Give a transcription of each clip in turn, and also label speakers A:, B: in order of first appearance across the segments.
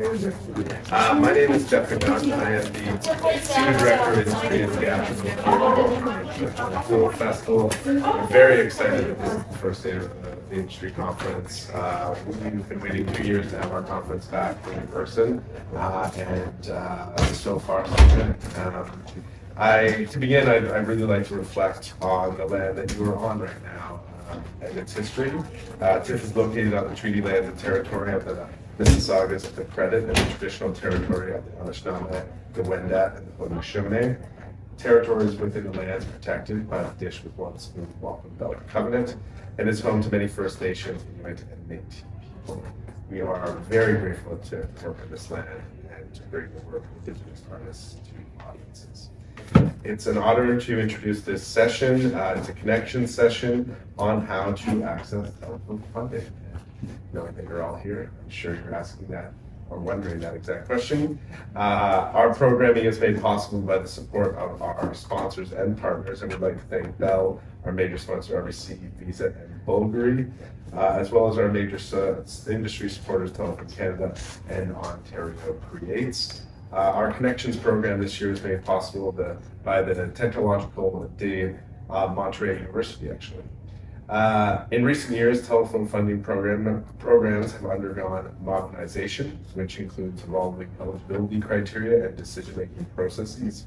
A: My name is Jeff McDonald. I am the Senior Director of Industry and Theatrical Film Festival. I'm very excited that this is the first day of the industry conference. We've been waiting 2 years to have our conference back in person, and so far so good. To begin, I'd really like to reflect on the land that you are on right now and its history. TIFF is located on the treaty lands and territory of the Mississaugas of the Credit and the traditional territory of the Anishinaabe, the Wendat, and the Haudenosaunee. Territories within the lands protected by the Dish with One Spoon Wampum Belt Covenant, and is home to many First Nations, Inuit, and Métis people. We are very grateful to work in this land and to bring the work of Indigenous artists to audiences. It's an honor to introduce this session. It's a connection session on how to access Telefilm funding. Knowing that you're all here, I'm sure you're asking that or wondering that exact question. Our programming is made possible by the support of our sponsors and partners, and we'd like to thank Bell, our major sponsor, RBC, Visa, and Bulgari, as well as our major industry supporters, Telefilm Canada and Ontario Creates. Our Connections program this year is made possible by the Technological de Montreal University, actually. In recent years, Telefilm funding programs have undergone modernization, which includes evolving eligibility criteria and decision-making processes.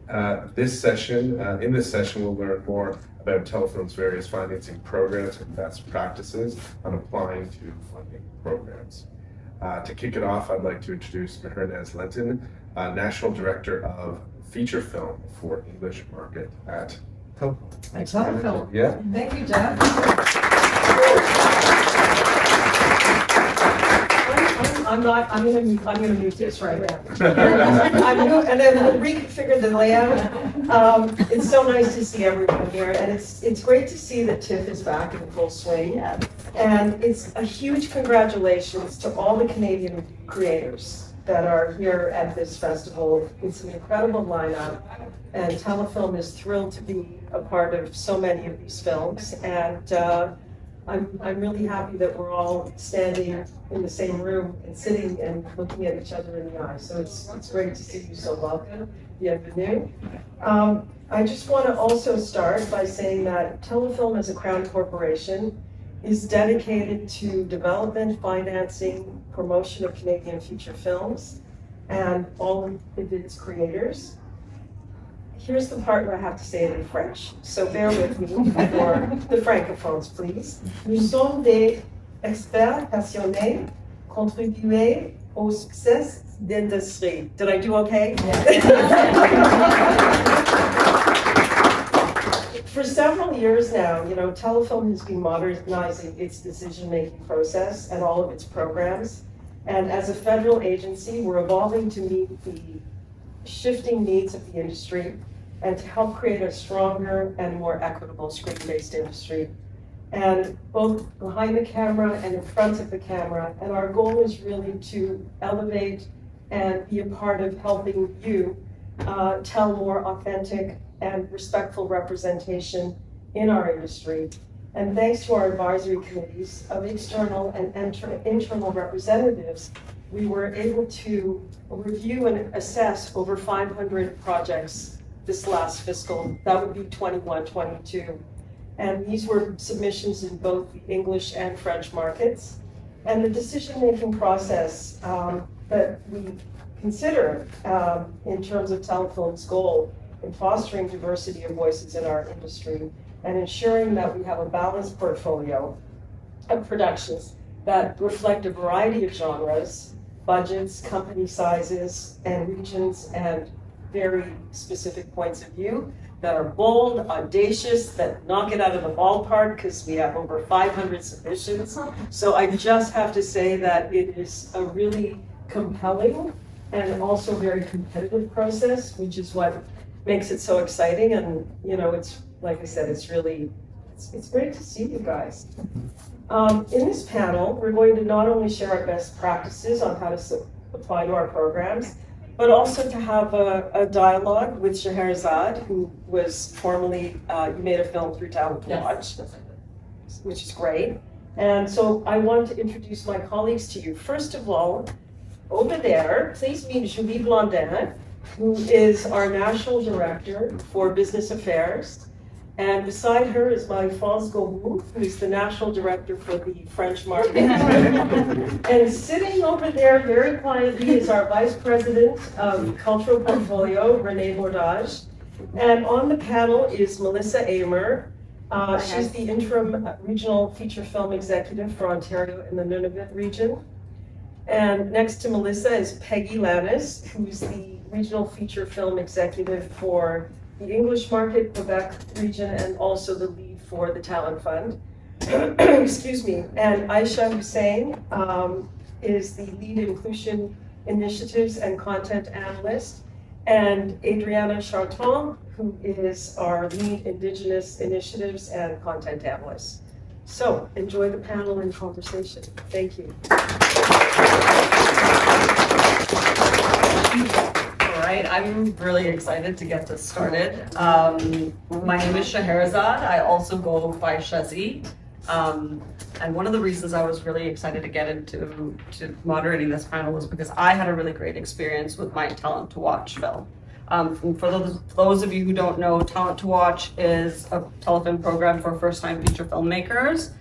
A: In this session, we'll learn more about Telefilm's various financing programs and best practices on applying to funding programs. To kick it off, I'd like to introduce Mehernaz Lenton, National Director of Feature Film for English Market at Telefilm.
B: Thanks, Telefilm.
A: Yeah.
B: Thank you, Jeff. I'm gonna mute this right now. And then we'll reconfigure the layout. It's so nice to see everyone here, and it's great to see that TIFF is back in full swing. And it's a huge congratulations to all the Canadian creators that are here at this festival. It's an incredible lineup, and Telefilm is thrilled to be a part of so many of these films. And I'm really happy that we're all standing in the same room and sitting and looking at each other in the eye. So it's great to see you, so welcome. Bienvenue. I just want to also start by saying that Telefilm as a Crown Corporation is dedicated to development, financing, promotion of Canadian feature films, and all of its creators. Here's the part where I have to say it in French, so bear with me for the francophones, please. Nous sommes des experts passionnés, contribuer au succès d'industrie. Did I do okay? Yeah. For several years now, Telefilm has been modernizing its decision-making process and all of its programs. And as a federal agency, we're evolving to meet the shifting needs of the industry and to help create a stronger and more equitable screen-based industry. And both behind the camera and in front of the camera, and our goal is really to elevate and be a part of helping you tell more authentic and respectful representation in our industry. And thanks to our advisory committees of external and internal representatives, we were able to review and assess over 500 projects this last fiscal. That would be 21-22. And these were submissions in both the English and French markets. And the decision-making process that we consider in terms of Telefilm's goal in fostering diversity of voices in our industry and ensuring that we have a balanced portfolio of productions that reflect a variety of genres, budgets, company sizes, and regions, and very specific points of view that are bold, audacious, that knock it out of the ballpark, because we have over 500 submissions. So I just have to say that it is a really compelling and also very competitive process, which is what makes it so exciting. And it's, like I said, it's great to see you guys. In this panel, we're going to not only share our best practices on how to apply to our programs, but also to have a dialogue with Scheherazade, who was formerly, you made a film through Talent Watch, which is great. And so I want to introduce my colleagues to you. First of all, over there, please meet Julie Blondin, who is our National Director for Business Affairs. And beside her is Marie-France Gaumou, who's the National Director for the French market. And sitting over there very quietly is our Vice President of Cultural Portfolio, Renee Bordage. And on the panel is Melissa Aymer. She's the interim regional feature film executive for Ontario and the Nunavut region. And next to Melissa is Peggy Lannis, who's the regional feature film executive for the English market, Quebec region, and also the lead for the Talent Fund. Excuse me. And Aisha Hussain is the lead inclusion initiatives and content analyst. And Adriana Charton, who is our lead Indigenous initiatives and content analyst. So enjoy the panel and conversation. Thank you.
C: All right, I'm really excited to get this started. My name is Scheherazade. I also go by Shazi. And one of the reasons I was really excited to get into moderating this panel was because I had a really great experience with my Talent to Watch film. For those of you who don't know, Talent to Watch is a telefilm program for first-time feature filmmakers.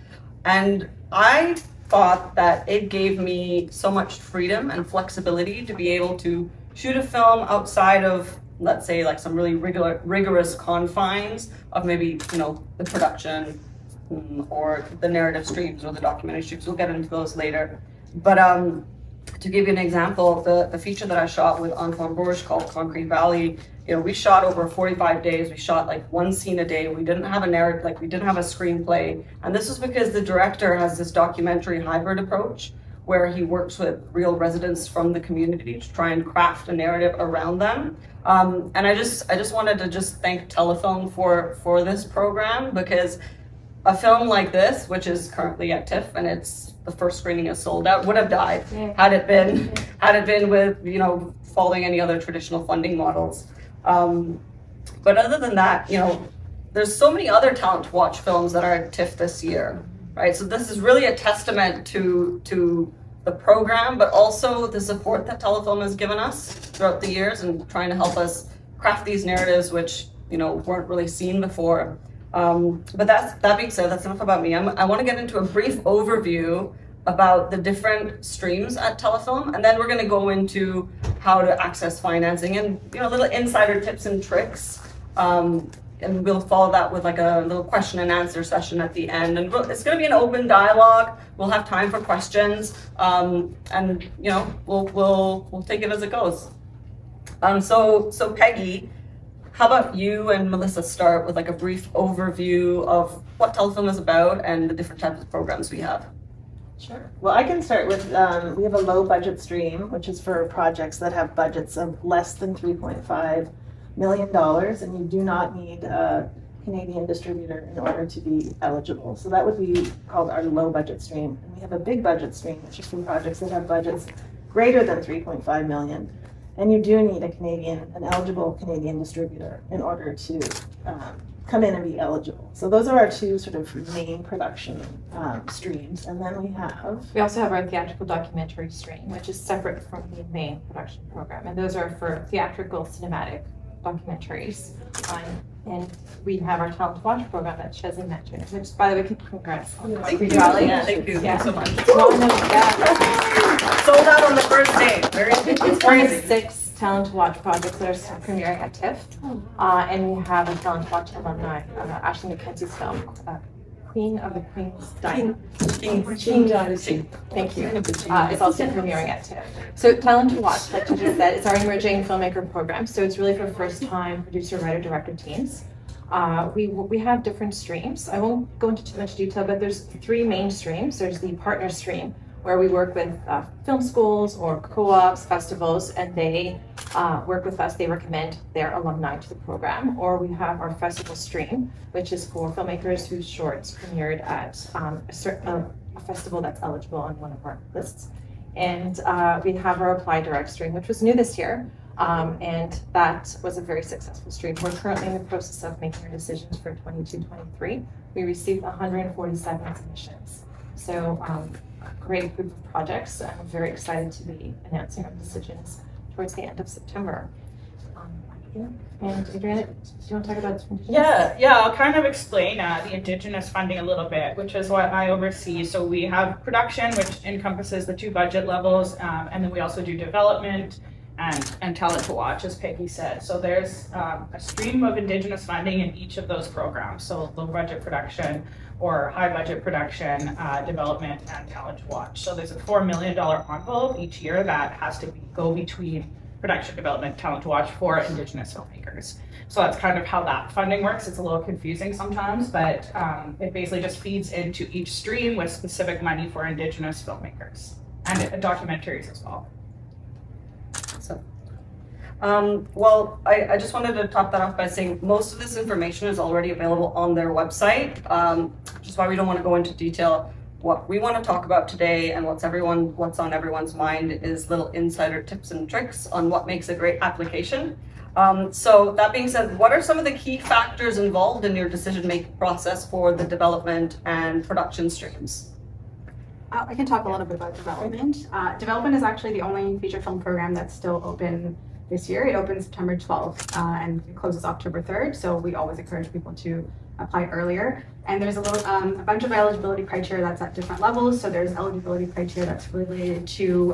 C: And I thought that it gave me so much freedom and flexibility to be able to shoot a film outside of, let's say, like some really rigorous confines of maybe, you know, the production or the narrative streams or the documentary streams. We'll get into those later. But to give you an example, the feature that I shot with Antoine Bourges called Concrete Valley, you know, we shot over 45 days. We shot like one scene a day. We didn't have a narrative, like we didn't have a screenplay. And this was because the director has this documentary hybrid approach where he works with real residents from the community to try and craft a narrative around them. And I just wanted to just thank Telefilm for this program, because a film like this, which is currently at TIFF and it's the first screening is sold out, would have died had it been with, you know, following any other traditional funding models. But other than that, you know, there's so many other Talent to Watch films that are at TIFF this year, right? So this is really a testament to the program, but also the support that Telefilm has given us throughout the years and trying to help us craft these narratives, which, you know, weren't really seen before. But that being said, that's enough about me. I want to get into a brief overview about the different streams at Telefilm, and then we're going to go into how to access financing and, you know, little insider tips and tricks. And we'll follow that with like a little question and answer session at the end. And it's going to be an open dialogue. We'll have time for questions, and you know, we'll take it as it goes. So Peggy, how about you and Melissa start with like a brief overview of what Telefilm is about and the different types of programs we have?
D: Sure. Well, I can start with, we have a low budget stream, which is for projects that have budgets of less than $3.5 million, and you do not need a Canadian distributor in order to be eligible. So that would be called our low budget stream. And we have a big budget stream, which is for projects that have budgets greater than 3.5 million. And you do need an eligible Canadian distributor in order to come in and be eligible. So those are our two sort of main production streams. And then we
E: also have our theatrical documentary stream, which is separate from the main production program. And those are for theatrical cinematic documentaries. And we have our Talent to Watch program that Shazzy mentioned, which, by the way, congrats.
C: Thank you. Thank you so much. Sold out on the first day.
E: It's one of 6 Talent to Watch projects that are premiering at TIFF. And we have a Talent to Watch alumni, Ashley McKenzie's film, Queen of the Queen's Dynasty.
B: Queen Dynasty.
E: Thank you. It's also premiering at TIFF. So Talent to Watch, like you just said, it's our emerging filmmaker program. So it's really for first-time producer, writer, director teams. We have different streams. I won't go into too much detail, but there's 3 main streams. There's the partner stream, where we work with film schools or co-ops, festivals, and they work with us. They recommend their alumni to the program. Or we have our festival stream, which is for filmmakers whose shorts premiered at a festival that's eligible on one of our lists. And we have our Apply Direct stream, which was new this year. And that was a very successful stream. We're currently in the process of making our decisions for 22-23. We received 147 submissions. So great group of projects. I'm very excited to be announcing our decisions towards the end of September. And Adriana, do you want to talk about Indigenous?
F: Yeah, I'll kind of explain the Indigenous funding a little bit, which is what I oversee. So we have production, which encompasses the 2 budget levels, and then we also do development and talent to watch, as Peggy said. So there's a stream of Indigenous funding in each of those programs. So low budget production or high budget production, development, and talent to watch. So there's a $4 million envelope each year that has to go between production, development, talent to watch for Indigenous filmmakers. So that's kind of how that funding works. It's a little confusing sometimes, but it basically just feeds into each stream with specific money for Indigenous filmmakers and documentaries as well.
C: So, well, I just wanted to top that off by saying most of this information is already available on their website, which is why we don't want to go into detail. What we want to talk about today and what's on everyone's mind is little insider tips and tricks on what makes a great application. So that being said, what are some of the key factors involved in your decision-making process for the development and production streams?
G: I can talk a little bit about development. Development is actually the only feature film program that's still open this year. It opens September 12th and it closes October 3rd. So we always encourage people to apply earlier. And there's a bunch of eligibility criteria that's at different levels. So there's eligibility criteria that's related to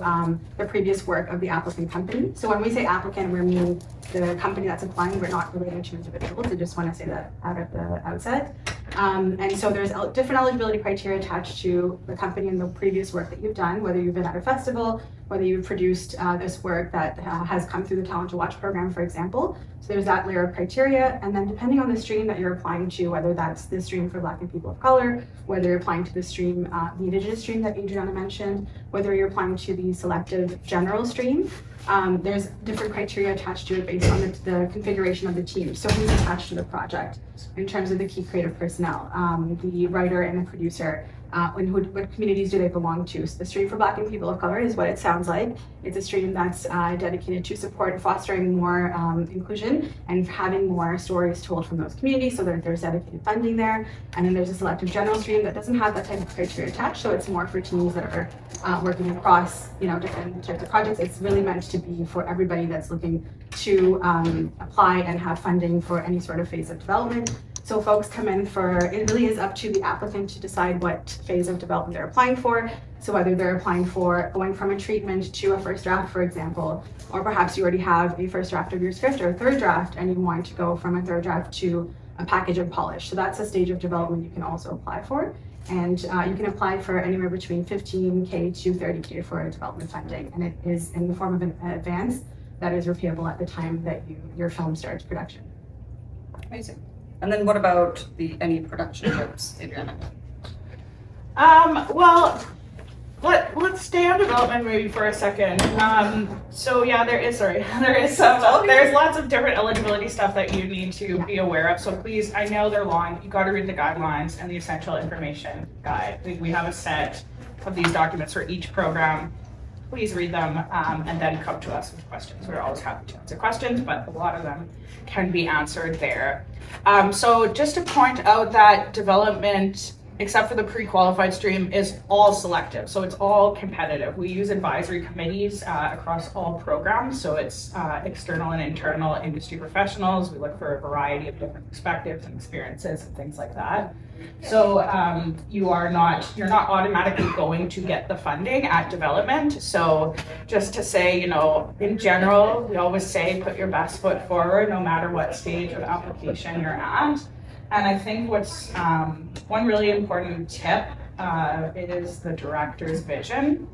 G: the previous work of the applicant company. So when we say applicant, we mean the company that's applying. We're not related to individuals. I just want to say that out at the outset. And so there's different eligibility criteria attached to the company and the previous work that you've done, whether you've been at a festival, whether you've produced this work that has come through the Talent to Watch program, for example. So there's that layer of criteria. And then depending on the stream that you're applying to, whether that's the stream for Black and people of color, whether you're applying to the stream, the Indigenous stream that Adriana mentioned, whether you're applying to the selective general stream, there's different criteria attached to it based on the configuration of the team. So who's attached to the project in terms of the key creative personnel, the writer and the producer, what communities do they belong to? So the stream for Black and people of color is what it sounds like. It's a stream that's dedicated to support and fostering more inclusion and having more stories told from those communities, so that there's dedicated funding there. And then there's a selective general stream that doesn't have that type of criteria attached, so it's more for teams that are working across different types of projects. It's really meant to be for everybody that's looking to apply and have funding for any sort of phase of development. So folks come in it really is up to the applicant to decide what phase of development they're applying for. So whether they're applying for going from a treatment to a first draft, for example, or perhaps you already have a first draft of your script or a third draft and you want to go from a third draft to a package and polish. So that's a stage of development you can also apply for. And you can apply for anywhere between $15K to $30K for development funding. And it is in the form of an advance that is repayable at the time that your film starts production.
C: Amazing. And then what about any production trips, Adriana?
F: Well, let's stay on development maybe for a second. So yeah, there's lots of different eligibility stuff that you need to be aware of. So please, I know they're long. You got to read the guidelines and the essential information guide. We have a set of these documents for each program. Please read them and then come to us with questions. We're always happy to answer questions, but a lot of them can be answered there. So just to point out that development, except for the pre-qualified stream, is all selective. So it's all competitive. We use advisory committees across all programs. So it's external and internal industry professionals. We look for a variety of different perspectives and experiences and things like that. So you're not automatically going to get the funding at development. So just to say, in general, we always say put your best foot forward no matter what stage of application you're at. And I think what's one really important tip is the director's vision.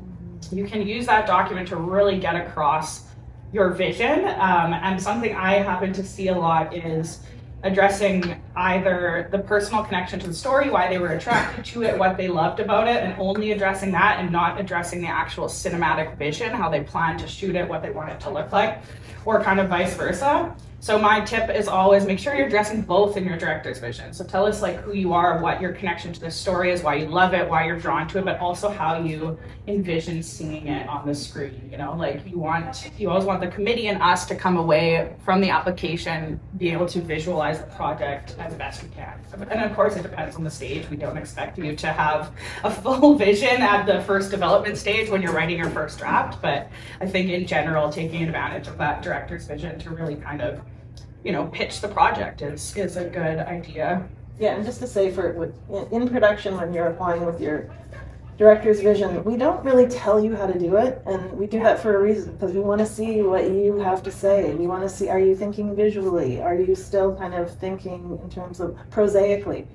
F: You can use that document to really get across your vision. And something I happen to see a lot is addressing either the personal connection to the story, why they were attracted to it, what they loved about it, and only addressing that and not addressing the actual cinematic vision, how they plan to shoot it, what they want it to look like, or kind of vice versa. So my tip is always make sure you're addressing both in your director's vision. So tell us who you are, what your connection to the story is, why you love it, why you're drawn to it, but also how you envision seeing it on the screen. You always want the committee and us to come away from the application, be able to visualize the project as best we can. And of course, it depends on the stage. We don't expect you to have a full vision at the first development stage when you're writing your first draft, but I think in general, taking advantage of that director's vision to really kind of, you know, pitch the project is a good idea.
D: Yeah, and just to say, in production, when you're applying with your director's vision, we don't really tell you how to do it, and we do that for a reason, because we want to see what you have to say. We want to see, are you thinking visually? Are you still kind of thinking in terms of prosaically?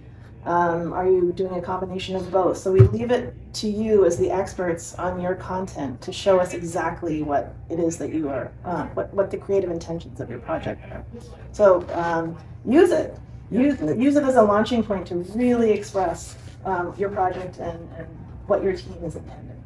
D: Are you doing a combination of both? So we leave it to you as the experts on your content to show us exactly what it is that you are, what the creative intentions of your project are. So use it. Use it as a launching point to really express your project and what your team is intending.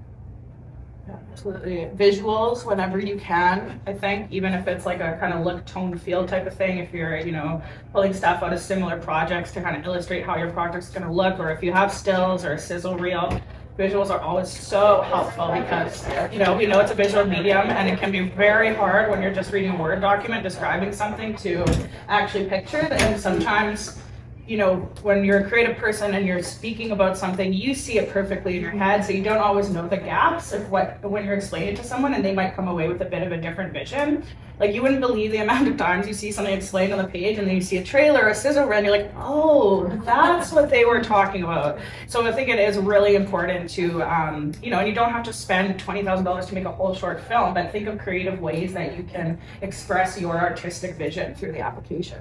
F: Yeah, absolutely. Visuals whenever you can, I think, even if it's like a kind of look, tone, feel type of thing, if you're, you know, pulling stuff out of similar projects to kind of illustrate how your project's going to look, or if you have stills or a sizzle reel, visuals are always so helpful because, you know, we know it's a visual medium and it can be very hard when you're just reading a Word document describing something to actually picture it. And sometimes, you know, when you're a creative person and you're speaking about something, you see it perfectly in your head, so you don't always know the gaps of when you're explaining it to someone, and they might come away with a bit of a different vision. Like, you wouldn't believe the amount of times you see something explained on the page and then you see a trailer, a sizzle reel, and you're like, oh, that's what they were talking about. So I think it is really important to, you know, and you don't have to spend $20,000 to make a whole short film, but think of creative ways that you can express your artistic vision through the application.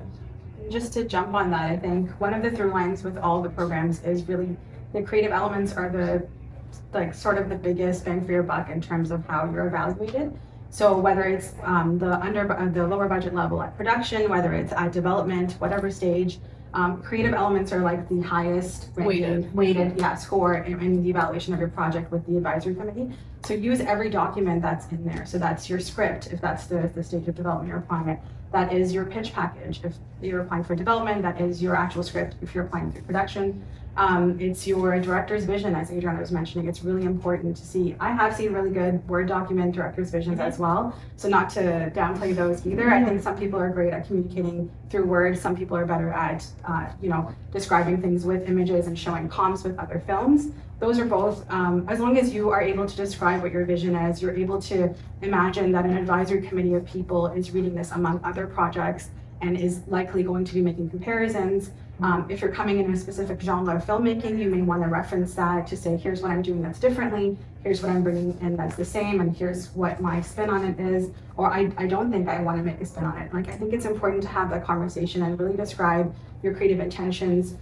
G: Just to jump on that, I think one of the through lines with all the programs is really the creative elements are the, like, sort of the biggest bang for your buck in terms of how you're evaluated. So whether it's the lower budget level at production, whether it's at development, whatever stage, creative elements are like the highest weighted score in the evaluation of your project with the advisory committee. So use every document that's in there. So that's your script, if that's the stage of development you're applying it. That is your pitch package if you're applying for development. That is your actual script if you're applying for production. It's your director's vision, as Adriana was mentioning. It's really important to see. I have seen really good Word document director's visions as well. So not to downplay those either. I think some people are great at communicating through Word. Some people are better at, you know, describing things with images and showing comps with other films. Those are both, as long as you are able to describe what your vision is, you're able to imagine that an advisory committee of people is reading this among other projects and is likely going to be making comparisons. If you're coming in a specific genre of filmmaking, you may want to reference that to say, here's what I'm doing that's differently, here's what I'm bringing in that's the same, and here's what my spin on it is, or I don't think I want to make a spin on it. Like, I think it's important to have that conversation and really describe your creative intentions,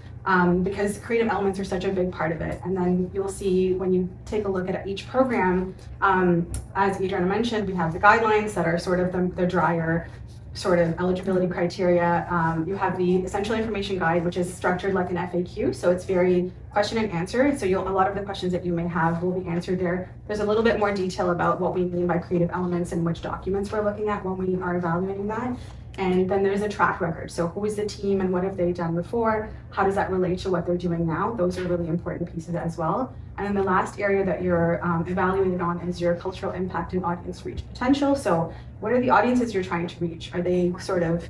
G: because creative elements are such a big part of it. And then you'll see when you take a look at each program, as Adriana mentioned, we have the guidelines that are sort of the drier sort of eligibility criteria. You have the essential information guide, which is structured like an FAQ, so it's very question and answer. So a lot of the questions that you may have will be answered there. There's a little bit more detail about what we mean by creative elements and which documents we're looking at when we are evaluating that. And then there's a track record. So who is the team and what have they done before? How does that relate to what they're doing now? Those are really important pieces as well. And then the last area that you're evaluated on is your cultural impact and audience reach potential. So what are the audiences you're trying to reach? Are they sort of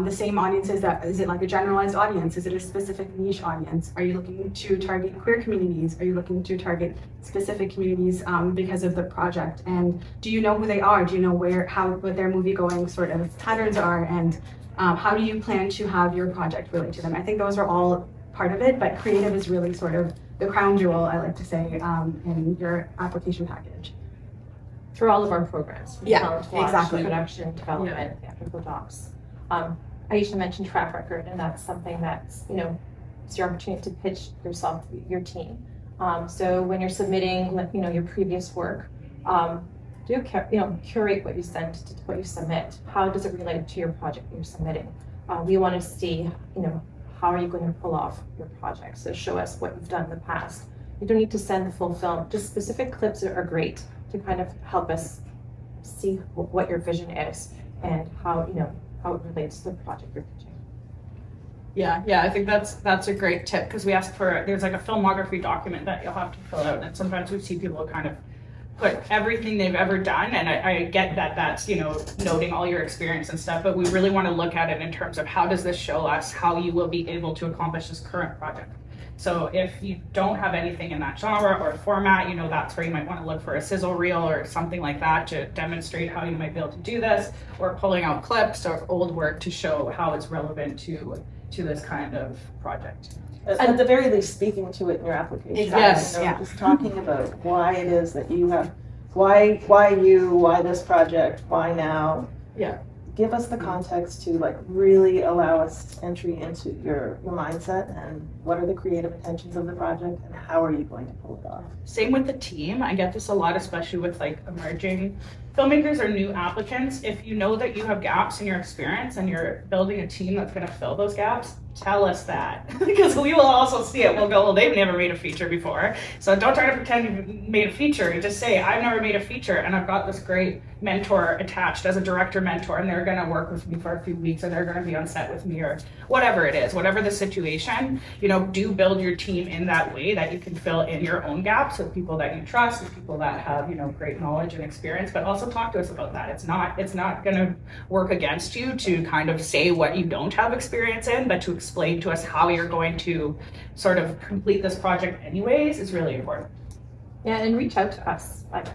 G: the same audiences is it like a generalized audience? Is it a specific niche audience? Are you looking to target queer communities? Are you looking to target specific communities because of the project? And do you know who they are? Do you know what their movie going sort of patterns are? And how do you plan to have your project relate to them? I think those are all part of it, but creative is really sort of the crown jewel, I like to say, in your application package.
E: Through all of our programs.
G: Exactly.
E: Production, development, theatrical docs. Aisha mentioned track record, and that's something that's, it's your opportunity to pitch yourself, your team. So when you're submitting, your previous work, curate what you send to what you submit. How does it relate to your project that you're submitting? We want to see, how are you going to pull off your project? So show us what you've done in the past. You don't need to send the full film. Just specific clips are great to kind of help us see what your vision is and how it relates to the project you're pitching.
F: Yeah, I think that's a great tip, because we ask for, there's like a filmography document that you'll have to fill out, and sometimes we see people kind of put everything they've ever done, and I get that that's, you know, noting all your experience and stuff, but we really want to look at it in terms of how does this show us how you will be able to accomplish this current project. So if you don't have anything in that genre or format, you know, that's where you might want to look for a sizzle reel or something like that to demonstrate how you might be able to do this, or pulling out clips or old work to show how it's relevant to this kind of project.
D: At the very least, speaking to it in your application.
F: Yes,
D: You know,
F: yeah.
D: just talking about why it is that you have, why this project, why now?
F: Yeah.
D: Give us the context to like really allow us entry into your mindset and what are the creative intentions of the project and how are you going to pull it off?
F: Same with the team. I get this a lot, especially with like emerging filmmakers or new applicants. If you know that you have gaps in your experience and you're building a team that's going to fill those gaps, tell us that, because we will also see it. We'll go, well, they've never made a feature before. So don't try to pretend you've made a feature. Just say, I've never made a feature and I've got this great mentor attached as a director mentor, and they're going to work with me for a few weeks, or they're going to be on set with me, or whatever it is, whatever the situation. You know, do build your team in that way that you can fill in your own gaps with people that you trust, with people that have, you know, great knowledge and experience, but also talk to us about that. It's not going to work against you to kind of say what you don't have experience in, but to explain to us how you're going to sort of complete this project anyways is really important.
E: Yeah, and reach out to us. Like,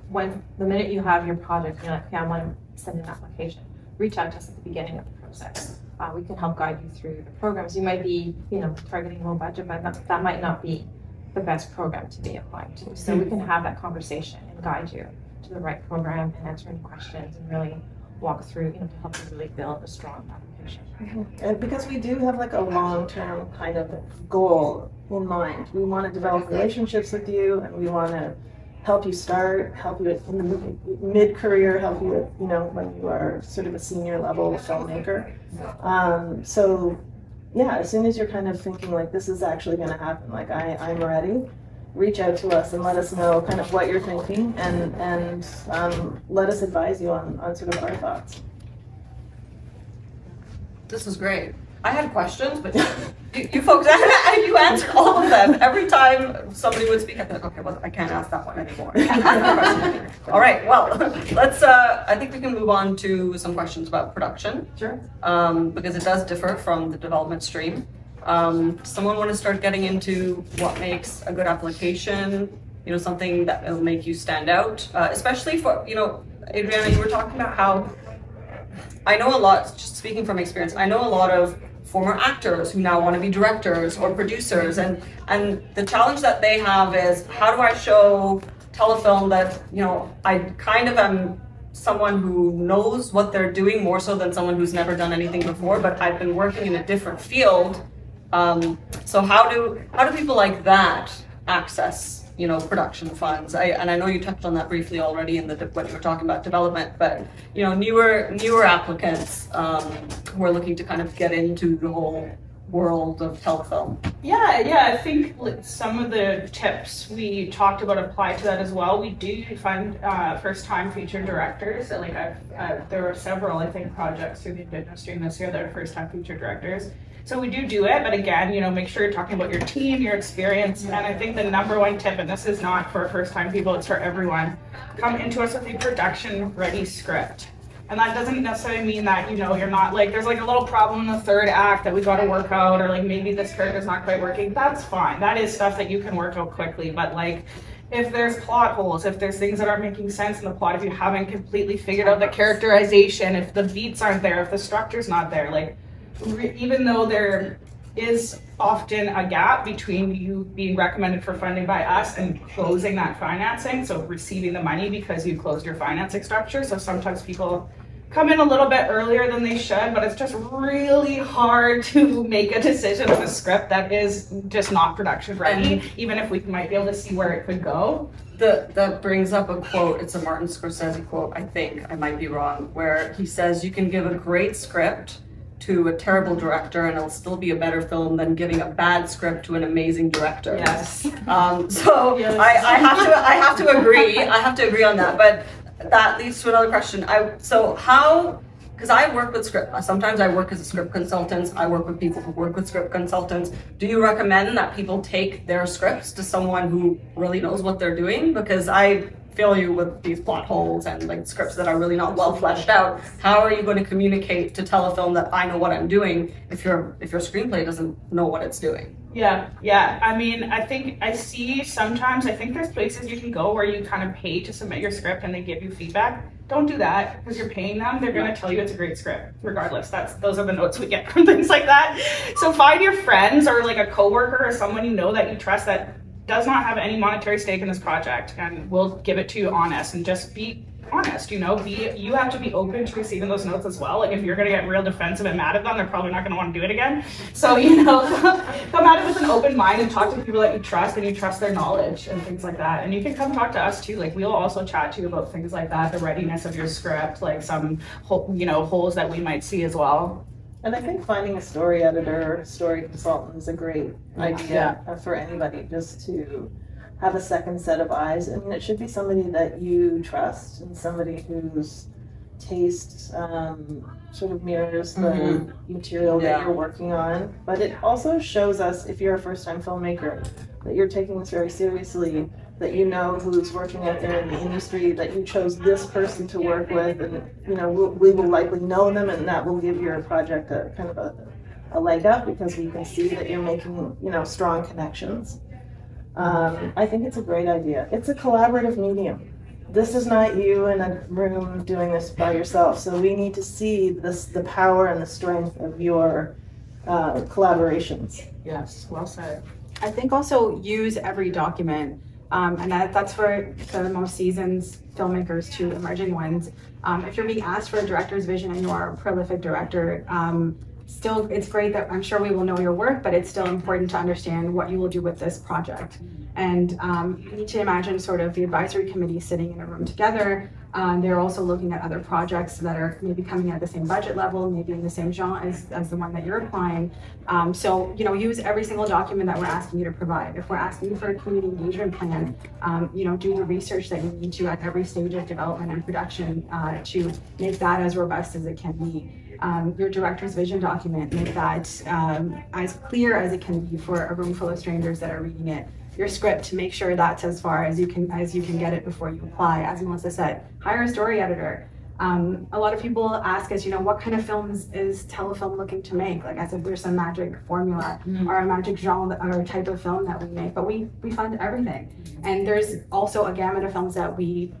E: when the minute you have your project, you're like, okay, I want to send an application. Reach out to us at the beginning of the process. We can help guide you through the programs. You might be, you know, targeting low budget, but that might not be the best program to be applying to. So we can have that conversation and guide you to the right program and answer any questions and really walk through, you know, to help you really build a strong application.
D: And because we do have like a long-term kind of goal in mind. We want to develop relationships with you, and we want to help you start, help you in the mid-career, help you, you know, when you are sort of a senior level filmmaker. So yeah, as soon as you're kind of thinking like this is actually going to happen, like I'm ready, reach out to us and let us know kind of what you're thinking, and let us advise you on sort of our thoughts.
C: This is great. I had questions, but you folks, you answered all of them. Every time somebody would speak, I'd be like, okay, well, I can't ask that one anymore. All right, well, let's, I think we can move on to some questions about production.
E: Sure.
C: Because it does differ from the development stream. Someone want to start getting into what makes a good application, you know, something that will make you stand out, especially for, you know, Adriana, you were talking about how, I know a lot, just speaking from experience, I know a lot of former actors who now want to be directors or producers, and the challenge that they have is, how do I show telefilm that, you know, I kind of am someone who knows what they're doing more so than someone who's never done anything before, but I've been working in a different field. So how do people like that access, you know, production funds? And I know you touched on that briefly already in when you were talking about development, but, you know, newer applicants who are looking to kind of get into the whole world of telefilm.
F: Yeah, I think some of the tips we talked about apply to that as well. We do find first-time feature directors. So, like, there were several, I think, projects through the Indigenous stream this year that are first-time feature directors. So we do it, but again, you know, make sure you're talking about your team, your experience, and I think the #1 tip, and this is not for first-time people, it's for everyone, come into us with a production-ready script. And that doesn't necessarily mean that, you know, you're not like, there's like a little problem in the third act that we got to work out, or like maybe this character's not quite working. That's fine. That is stuff that you can work out quickly. But like, if there's plot holes, if there's things that aren't making sense in the plot, if you haven't completely figured out the characterization, if the beats aren't there, if the structure's not there, like, even though there is often a gap between you being recommended for funding by us and closing that financing, so receiving the money because you closed your financing structure. So sometimes people come in a little bit earlier than they should, but it's just really hard to make a decision on a script that is just not production ready, even if we might be able to see where it could go.
C: That brings up a quote, it's a Martin Scorsese quote, I think, I might be wrong, where he says, you can give a great script to a terrible director and it'll still be a better film than giving a bad script to an amazing director.
F: Yes.
C: So yes. I have to agree on that, but that leads to another question. Because I work with script, sometimes I work as a script consultant, I work with people who work with script consultants. Do you recommend that people take their scripts to someone who really knows what they're doing? Because I fill you with these plot holes and like scripts that are really not well fleshed out, how are you going to communicate to Telefilm that I know what I'm doing if your screenplay doesn't know what it's doing?
F: Yeah. I mean, I think I see sometimes, I think there's places you can go where you kind of pay to submit your script and they give you feedback. Don't do that because you're paying them. They're going to tell you it's a great script regardless. Those are the notes we get from things like that. So find your friends or like a coworker or someone you know that you trust that does not have any monetary stake in this project, and we'll give it to you honest, and just be honest, you know, you have to be open to receiving those notes as well. Like if you're going to get real defensive and mad at them, they're probably not going to want to do it again. So, you know, come at it with an open mind and talk to people that you trust and you trust their knowledge and things like that. And you can come talk to us too. Like we'll also chat to you about things like that, the readiness of your script, like some, you know, holes that we might see as well.
D: And I think finding a story editor or story consultant is a great idea for anybody, just to have a second set of eyes. I mean, it should be somebody that you trust and somebody whose taste sort of mirrors the material that you're working on. But it also shows us, if you're a first-time filmmaker, that you're taking this very seriously, that you know who's working out there in the industry, that you chose this person to work with, and you know we will likely know them, and that will give your project a kind of a leg up because we can see that you're making, you know, strong connections. I think it's a great idea. It's a collaborative medium. This is not you in a room doing this by yourself. So we need to see the power and the strength of your collaborations.
F: Yes, well said.
G: I think also use every document, and that's for the most seasoned filmmakers to emerging ones. If you're being asked for a director's vision and you are a prolific director, still, it's great that I'm sure we will know your work, but it's still important to understand what you will do with this project. And you need to imagine sort of the advisory committee sitting in a room together. They're also looking at other projects that are maybe coming at the same budget level, maybe in the same genre as the one that you're applying. So, you know, use every single document that we're asking you to provide. If we're asking you for a community engagement plan, you know, do the research that you need to at every stage of development and production to make that as robust as it can be. Your director's vision document, make that as clear as it can be for a room full of strangers that are reading it. Your script, to make sure that's as far as you can get it before you apply. As Melissa said, hire a story editor. A lot of people ask us, you know, what kind of films is Telefilm looking to make? Like as if there's some magic formula or a magic genre or type of film that we make, but we fund everything. And there's also a gamut of films that we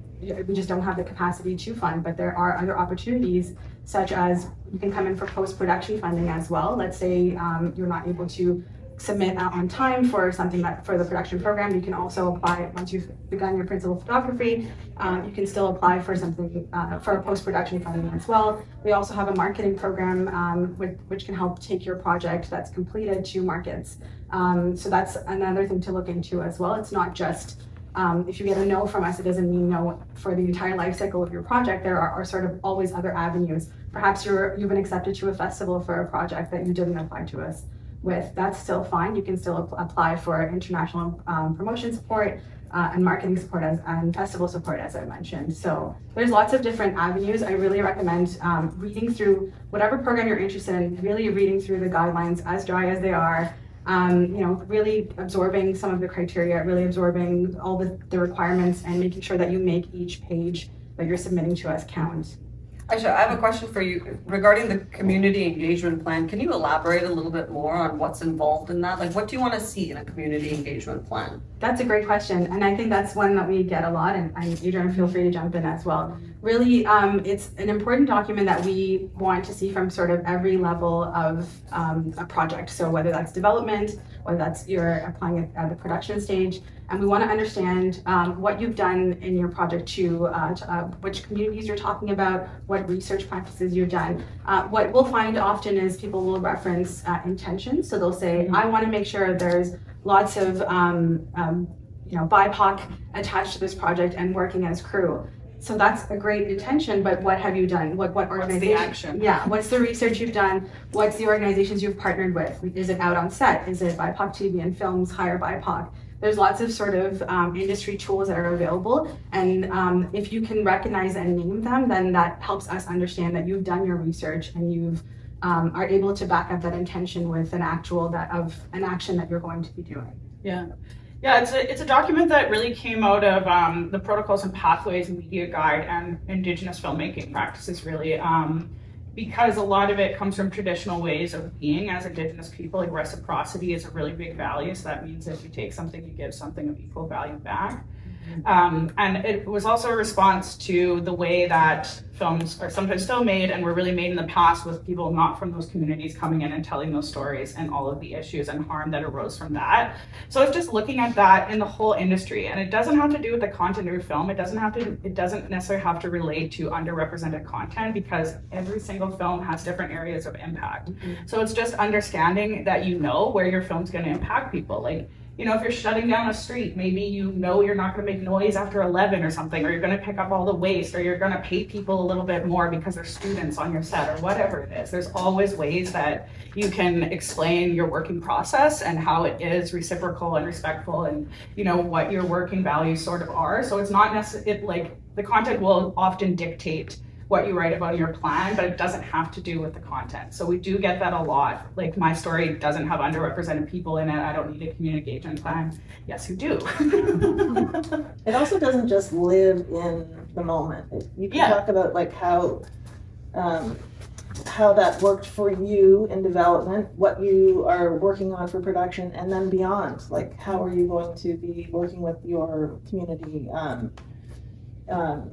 G: just don't have the capacity to fund, but there are other opportunities, such as you can come in for post-production funding as well. Let's say you're not able to submit on time for something for the production program. You can also apply once you've begun your principal photography. You can still apply for something for a post-production funding as well. We also have a marketing program which can help take your project that's completed to markets. So that's another thing to look into as well. It's not just if you get a no from us, it doesn't mean no for the entire life cycle of your project. There are sort of always other avenues. Perhaps you've been accepted to a festival for a project that you didn't apply to us with. That's still fine. You can still apply for international promotion support and marketing support and festival support, as I mentioned. So there's lots of different avenues. I really recommend reading through whatever program you're interested in, really reading through the guidelines as dry as they are. You know, really absorbing some of the criteria, really absorbing all the requirements, and making sure that you make each page that you're submitting to us count.
C: Aisha, I have a question for you regarding the community engagement plan. Can you elaborate a little bit more on what's involved in that? Like, what do you want to see in a community engagement plan?
G: That's a great question, and I think that's one that we get a lot, and Adrian, feel free to jump in as well. Really, it's an important document that we want to see from sort of every level of a project. So whether that's development, whether that's you're applying it at the production stage, and we want to understand what you've done in your project to which communities you're talking about, what research practices you've done. What we'll find often is people will reference intentions. So they'll say, I want to make sure there's lots of you know, BIPOC attached to this project and working as crew. So that's a great intention, but what have you done? What organization?
F: What's the action?
G: Yeah, what's the research you've done? What's the organizations you've partnered with? Is it out on set? Is it BIPOC TV and films hire BIPOC? There's lots of sort of industry tools that are available, and if you can recognize and name them, then that helps us understand that you've done your research and you've are able to back up that intention with an action that you're going to be doing.
F: Yeah. Yeah, it's a document that really came out of the Protocols and Pathways Media Guide and Indigenous filmmaking practices, really, because a lot of it comes from traditional ways of being as Indigenous people. Like reciprocity is a really big value, so that means if you take something, you give something of equal value back. And it was also a response to the way that films are sometimes still made and were really made in the past with people not from those communities coming in and telling those stories and all of the issues and harm that arose from that. So it's just looking at that in the whole industry, and it doesn't have to do with the content of your film. It doesn't necessarily have to relate to underrepresented content, because every single film has different areas of impact. So it's just understanding that you know where your film's going to impact people. Like, you know, if you're shutting down a street, maybe you know you're not going to make noise after 11 or something, or you're going to pick up all the waste, or you're going to pay people a little bit more because they're students on your set, or whatever it is. There's always ways that you can explain your working process and how it is reciprocal and respectful, and, you know, what your working values sort of are. So it's not necessarily, like, the content will often dictate what you write about in your plan, but it doesn't have to do with the content. So we do get that a lot. Like, my story doesn't have underrepresented people in it. I don't need a community engagement plan. Yes, you do.
D: It also doesn't just live in the moment. You can talk about like how that worked for you in development, what you are working on for production, and then beyond. Like, how are you going to be working with your community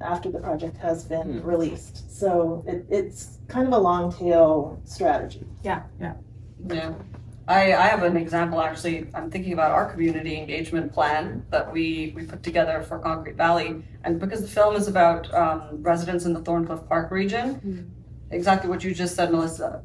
D: after the project has been released. So it's kind of a long tail strategy.
C: Yeah. I have an example, actually. I'm thinking about our community engagement plan that we put together for Concrete Valley. And because the film is about residents in the Thorncliffe Park region, exactly what you just said, Melissa.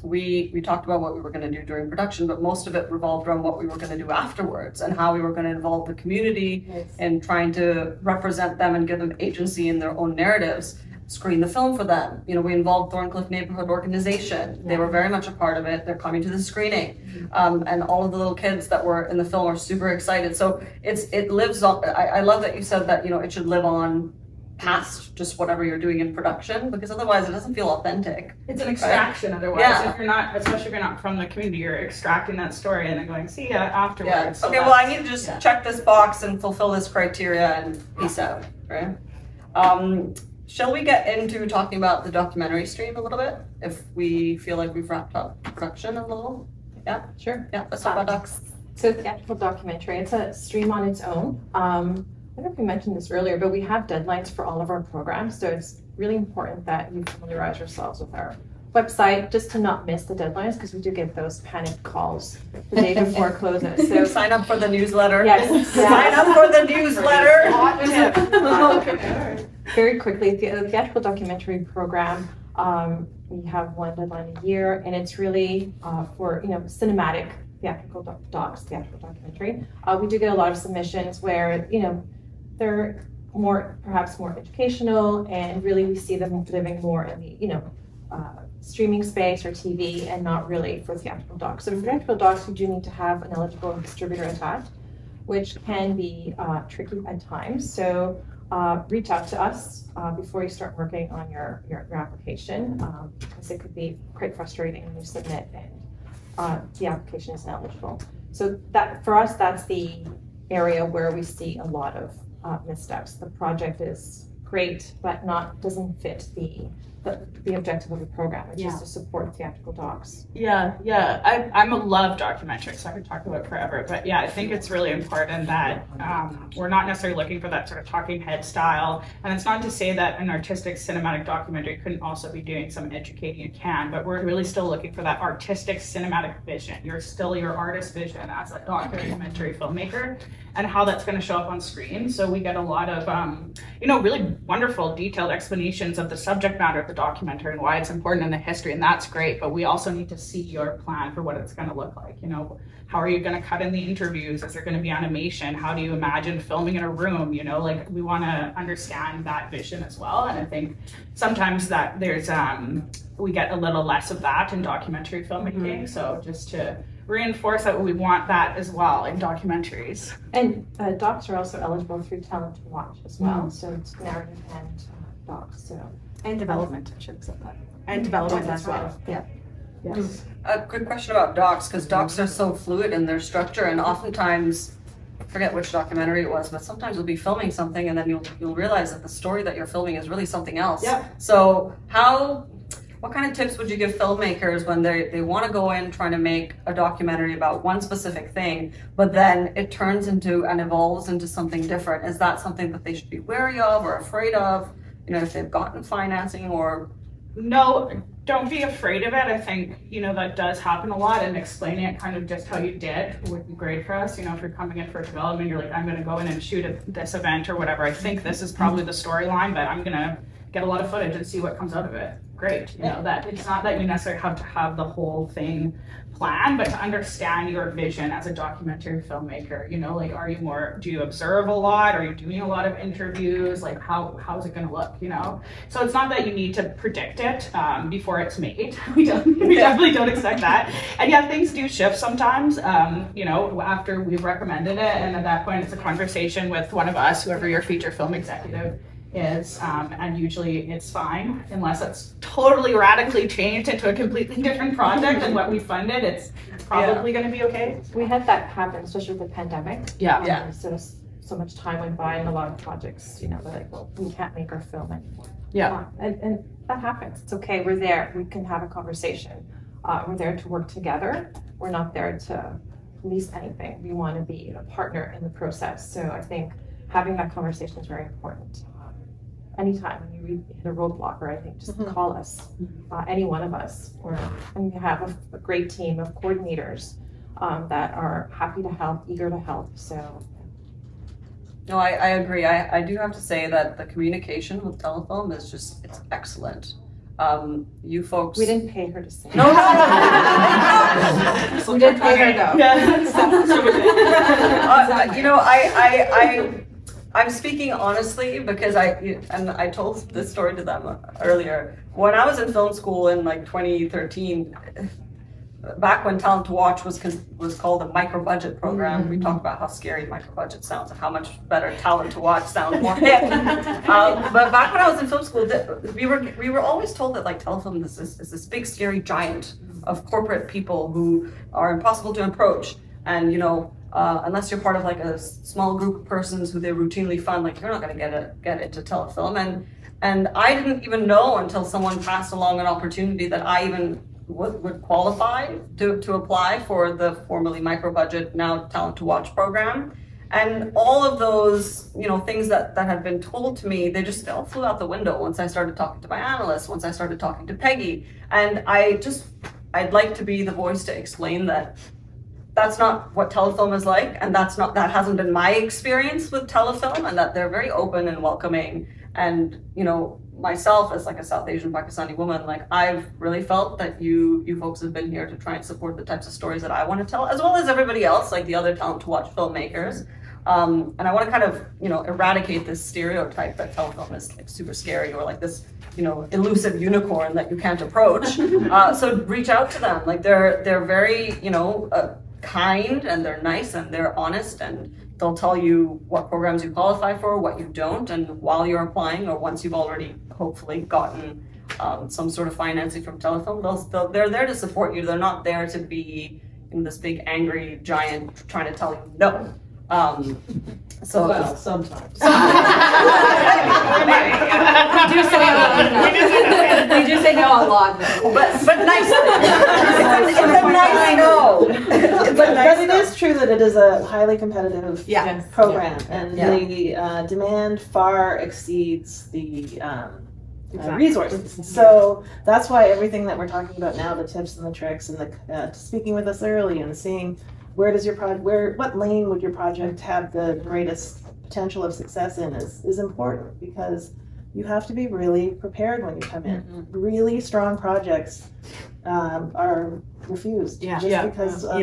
C: We talked about what we were going to do during production, but most of it revolved around what we were going to do afterwards and how we were going to involve the community in trying to represent them and give them agency in their own narratives, screen the film for them. You know, we involved Thorncliffe Neighborhood Organization. They were very much a part of it. They're coming to the screening. And all of the little kids that were in the film are super excited. So it lives on. I love that you said that, you know, it should live on past just whatever you're doing in production, because otherwise it doesn't feel authentic.
F: It's an extraction, right? Otherwise, if you're not, especially if you're not from the community, you're extracting that story and then going, see ya afterwards.
C: Yeah.
F: So
C: okay, well, I need to just check this box and fulfill this criteria and peace out, right? Shall we get into talking about the documentary stream a little bit, if we feel like we've wrapped up production a little? Yeah,
E: Sure.
C: Yeah, let's talk about docs.
E: So theatrical documentary, it's a stream on its own. I don't know if we mentioned this earlier, but we have deadlines for all of our programs. So it's really important that you familiarize yourselves with our website just to not miss the deadlines, because we do get those panic calls the day before it closes. So
C: sign up for the newsletter.
E: Yes.
C: Sign up for the newsletter.
E: Very quickly, the theatrical documentary program, we have one deadline a year, and it's really for, you know, cinematic theatrical theatrical documentary. We do get a lot of submissions where, you know, they're perhaps more educational, and really we see them living more in the, you know, streaming space or TV, and not really for theatrical docs. So for theatrical docs, you do need to have an eligible distributor attached, which can be tricky at times. So reach out to us before you start working on your application, because it could be quite frustrating when you submit and the application isn't eligible. So that, for us, that's the area where we see a lot of missteps. The project is great, but doesn't fit the objective of the program, which is to support theatrical docs.
F: I'm a love documentary, so I could talk about it forever. But yeah, I think it's really important that we're not necessarily looking for that sort of talking head style. And it's not to say that an artistic cinematic documentary couldn't also be doing some educating. It can, but we're really still looking for that artistic cinematic vision. You're still your artist vision as a documentary filmmaker, and how that's going to show up on screen. So we get a lot of, you know, really wonderful detailed explanations of the subject matter of the documentary and why it's important in the history, and that's great, but we also need to see your plan for what it's going to look like. You know, how are you going to cut in the interviews? Is there going to be animation? How do you imagine filming in a room? You know, like, we want to understand that vision as well. And I think sometimes that there's, we get a little less of that in documentary filmmaking. So just to reinforce that we want that as well in documentaries.
E: And docs are also eligible through Talent to Watch as well. So it's narrative and docs. So.
G: And development, I should have said that.
F: And development as well.
G: Yeah.
F: Yes.
C: A quick question about docs, because docs are so fluid in their structure, and oftentimes forget which documentary it was, but sometimes you'll be filming something and then you'll realize that the story that you're filming is really something else.
B: Yep.
C: So what kind of tips would you give filmmakers when they want to go in trying to make a documentary about one specific thing, but then it turns into and evolves into something different? Is that something that they should be wary of or afraid of? You know, if they've gotten financing or...
F: No, don't be afraid of it. I think, you know, that does happen a lot, and explaining it kind of just how you did would be great for us. You know, if you're coming in for a development, you're like, I'm going to go in and shoot at this event or whatever. I think this is probably the storyline, but I'm going to get a lot of footage and see what comes out of it. Great. You know, that it's not that you necessarily have to have the whole thing planned, but to understand your vision as a documentary filmmaker. You know, like, do you observe a lot? Are you doing a lot of interviews? Like, how's it going to look, you know? So it's not that you need to predict it before it's made. We definitely don't expect that. And yeah, things do shift sometimes, you know, after we've recommended it. And at that point, it's a conversation with one of us, whoever your feature film executive is, and usually it's fine unless it's totally radically changed into a completely different project than what we funded. It's probably going to be okay.
E: We had that happen, especially with the pandemic.
C: Yeah.
E: So much time went by, and a lot of projects, you know, they're like, well, we can't make our film anymore.
C: Yeah.
E: And that happens. It's okay. We're there. We can have a conversation. We're there to work together. We're not there to police anything. We want to be a partner in the process. So I think having that conversation is very important. Anytime when you hit a roadblock or anything, just call us, any one of us. And we have a great team of coordinators that are happy to help, eager to help. So,
C: no, I agree. I do have to say that the communication with Telefilm is just, it's excellent. You folks.
E: We didn't pay her to say.
C: No.
E: We did pay her though.
C: You know, I'm speaking honestly because I told this story to them earlier. When I was in film school in like 2013, back when Talent to Watch was called a micro budget program, we talked about how scary micro budget sounds and how much better Talent to Watch sounds more hip. But back when I was in film school, we were always told that like Telefilm is this big scary giant of corporate people who are impossible to approach, and you know. Unless you're part of like a small group of persons who they routinely fund, like you're not going to get into Telefilm. And I didn't even know until someone passed along an opportunity that I even would qualify to apply for the formerly micro budget, now Talent to Watch program. And all of those, you know, things that had been told to me, they all flew out the window once I started talking to my analysts, once I started talking to Peggy. And I'd like to be the voice to explain that that's not what Telefilm is like, and that hasn't been my experience with Telefilm, and that they're very open and welcoming. And you know, myself as like a South Asian Pakistani woman, like I've really felt that you folks have been here to try and support the types of stories that I want to tell, as well as everybody else, like the other Talent to Watch filmmakers. And I want to kind of, you know, eradicate this stereotype that Telefilm is like super scary or like this, you know, elusive unicorn that you can't approach. So reach out to them. Like they're very, you know, kind, and they're nice, and they're honest, and they'll tell you what programs you qualify for, what you don't, and while you're applying or once you've already hopefully gotten some sort of financing from Telefilm, they're there to support you. They're not there to be in this big angry giant trying to tell you no.
B: Well, sometimes.
E: We do say no a lot, though.
C: But nice. It's a nice no.
D: But it is true that it is a highly competitive program, and the demand far exceeds the resources. So that's why everything that we're talking about now, the tips and the tricks, and the speaking with us early and seeing where does your what lane would your project have the greatest potential of success in is important, because you have to be really prepared when you come in. Really strong projects are refused just because of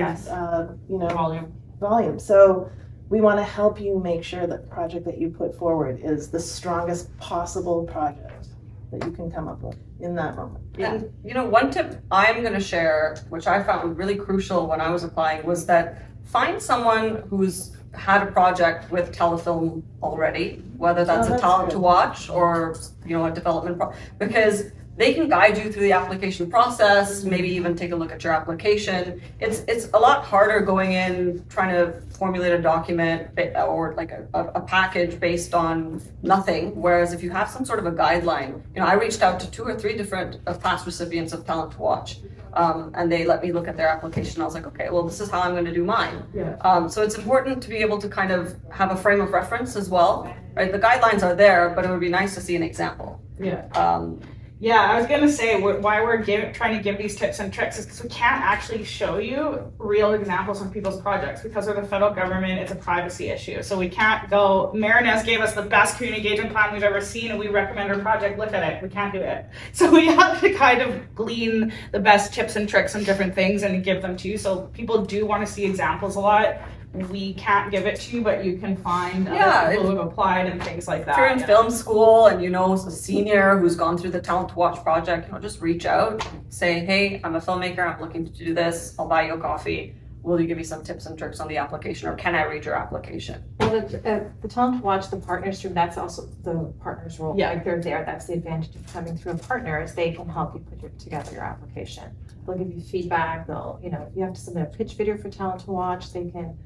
D: you know, volume. So we want to help you make sure that the project that you put forward is the strongest possible project that you can come up with in that moment.
C: And you know, one tip I'm going to share, which I found really crucial when I was applying, was that find someone who's had a project with Telefilm already, whether that's a Talent to Watch or, you know, a development because they can guide you through the application process, maybe even take a look at your application. It's a lot harder going in, trying to formulate a document or like a package based on nothing. Whereas if you have some sort of a guideline, I reached out to 2 or 3 different past recipients of Talent to Watch. And they let me look at their application. I was like, okay, well, this is how I'm going to do mine.
B: Yeah.
C: So it's important to be able to kind of have a frame of reference as well, right? The guidelines are there, but it would be nice to see an example.
F: Yeah. Yeah, I was going to say why we're trying to give these tips and tricks is because we can't actually show you real examples of people's projects because we're the federal government. It's a privacy issue. So we can't go, Marinez gave us the best community engagement plan we've ever seen and we recommend our project, look at it. We can't do it. So we have to kind of glean the best tips and tricks and different things and give them to you. So people do want to see examples a lot. We can't give it to you, but you can find other people who have applied and things like that.
C: If you're in film school and a senior who's gone through the Talent to Watch project, just reach out, say, hey, I'm a filmmaker, I'm looking to do this, I'll buy you a coffee. Will you give me some tips and tricks on the application, or can I read your application?
E: Well, the Talent to Watch, the partner stream, that's also the partner's role.
C: Yeah.
E: Like they're there, that's the advantage of coming through a partner, is they can help you put together your application. They'll give you feedback, they'll, if you have to submit a pitch video for Talent to Watch, they can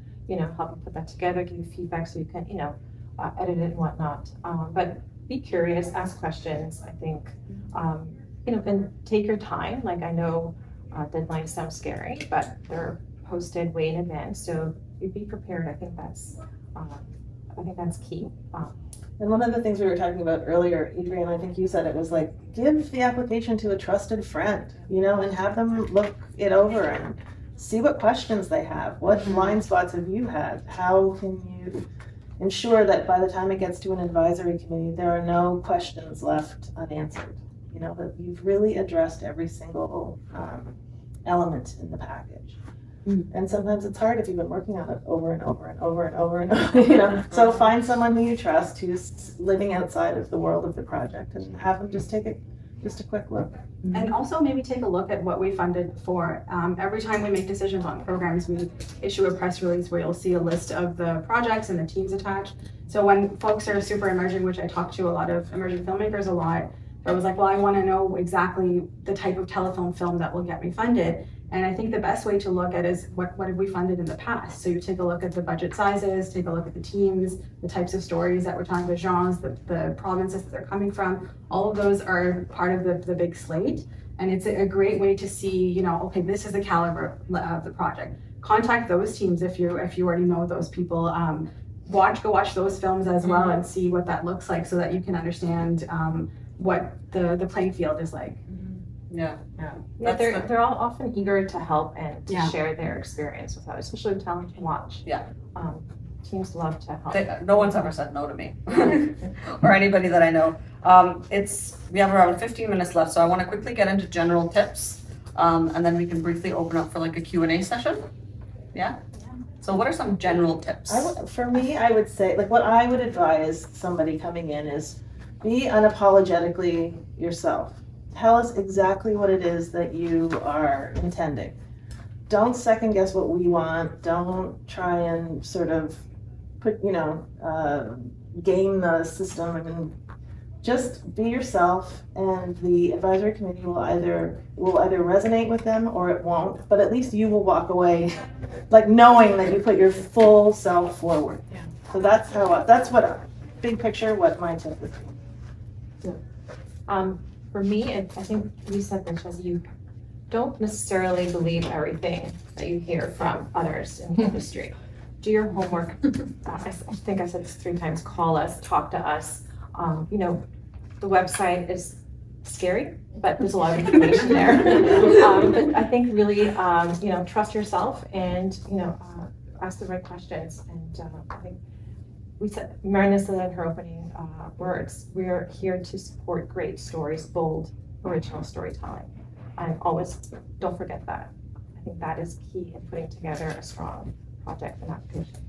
E: help you put that together, give you feedback so you can, edit it and whatnot. But be curious, ask questions, I think, and take your time. Like I know deadlines sound scary, but they're posted way in advance. So you be prepared. I think that's key.
D: And one of the things we were talking about earlier, Adrienne, I think you said it was like, give the application to a trusted friend, and have them look it over and see what questions they have. What blind spots have you had? How can you ensure that by the time it gets to an advisory committee, there are no questions left unanswered? That you've really addressed every single element in the package. And sometimes it's hard if you've been working on it over and over and over and over and over, So find someone who you trust who's living outside of the world of the project and have them just take just a quick look.
G: And also maybe take a look at what we funded for. Every time we make decisions on programs, we issue a press release where you'll see a list of the projects and the teams attached. So when folks are super emerging, which I talk to a lot of emerging filmmakers a lot, I was like, well, I want to know exactly the type of telefilm film that will get me funded. And I think the best way to look at is what have we funded in the past? So you take a look at the budget sizes, take a look at the teams, the types of stories that we're telling, the genres, the provinces that they're coming from. All of those are part of the big slate. And it's a great way to see, okay, this is the caliber of the project. Contact those teams if you already know those people. Go watch those films as well and see what that looks like so that you can understand what the playing field is like.
C: Yeah.
E: They're all often eager to help and to share their experience with us, especially with Talent to Watch.
C: Yeah.
E: Teams love to help.
C: No one's ever said no to me or anybody that I know. We have around 15 minutes left, so I want to quickly get into general tips, and then we can briefly open up for like a Q&A session. Yeah. So what are some general tips?
D: For me, I would say, what I would advise somebody coming in is be unapologetically yourself. Tell us exactly what it is that you are intending. Don't second guess what we want. Don't try and sort of put, game the system. Just be yourself, and the advisory committee will either resonate with them or it won't. But at least you will walk away, knowing that you put your full self forward. Yeah. So that's what big picture. What my tip is.
E: For me, I think you said this, as you don't necessarily believe everything that you hear from others in the industry. Do your homework. I think I said this 3 times. Call us, talk to us. The website is scary, but there's a lot of information there. But I think really, trust yourself and, ask the right questions. And I think Marina said in her opening words, we're here to support great stories, bold, original storytelling. And always don't forget that. I think that is key in putting together a strong project and application.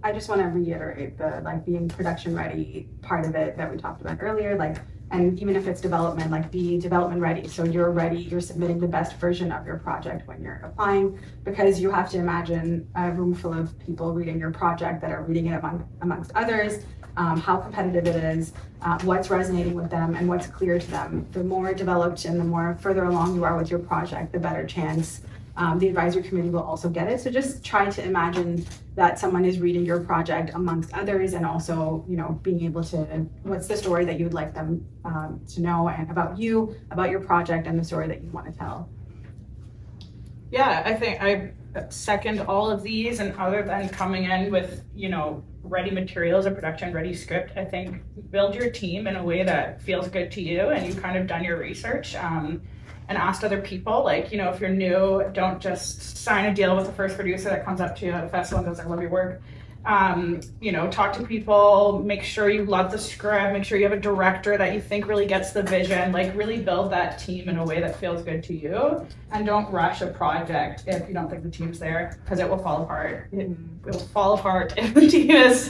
G: I just want to reiterate the being production ready part of it that we talked about earlier, and even if it's development, be development ready. So you're ready, you're submitting the best version of your project when you're applying, because you have to imagine a room full of people reading your project that are reading it amongst others. how competitive it is, what's resonating with them, and what's clear to them. The more developed and the more further along you are with your project, the better chance the advisory committee will also get it. So just try to imagine that someone is reading your project amongst others, and also, you know, being able to, what's the story that you would like them to know, and about you, about your project, and the story that you want to tell.
F: Yeah, I think I second all of these, and other than coming in with, you know, ready materials, a production ready script, I think build your team in a way that feels good to you and you've kind of done your research. And asked other people, like, you know, if you're new, don't just sign a deal with the first producer that comes up to you at a festival and goes, I love your work. You know, talk to people, make sure you love the script, make sure you have a director that you think really gets the vision, like really build that team in a way that feels good to you, and don't rush a project if you don't think the team's there, because it will fall apart. It will fall apart if the team is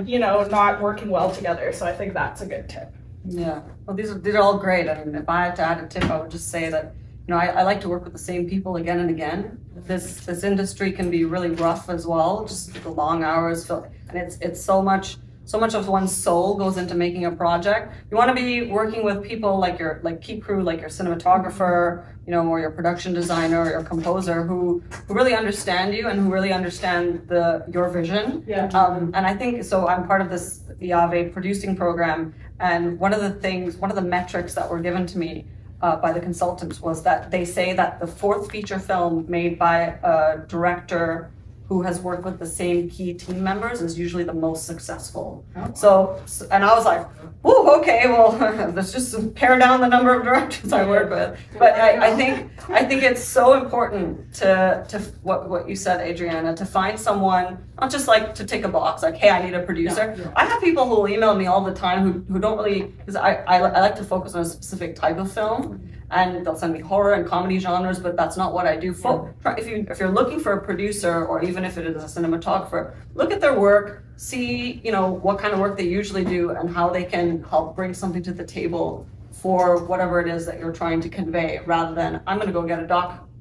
F: you know, not working well together. So I think that's a good tip.
C: Yeah, well, these are all great. I mean, if I had to add a tip, I would just say that, you know, I like to work with the same people again and again. This industry can be really rough as well, just the long hours, and it's so much of one's soul goes into making a project. You want to be working with people like key crew, like your cinematographer, you know, or your production designer or your composer, who really understand you and who really understand your vision.
F: Yeah.
C: And I think so. I'm part of this IAVE producing program, and one of the metrics that were given to me by the consultants was that they say that the fourth feature film made by a director who has worked with the same key team members is usually the most successful. Oh. So, and I was like, oh, okay, well, let's just pare down the number of directors I work with. But I think it's so important to what you said, Adriana, to find someone, not just like to tick a box, like, hey, I need a producer. Yeah. I have people who will email me all the time who don't really, because I like to focus on a specific type of film. And they'll send me horror and comedy genres, but that's not what I do. If you're looking for a producer, or even if it is a cinematographer, look at their work, see, you know, what kind of work they usually do and how they can help bring something to the table for whatever it is that you're trying to convey, rather than I'm going to go get a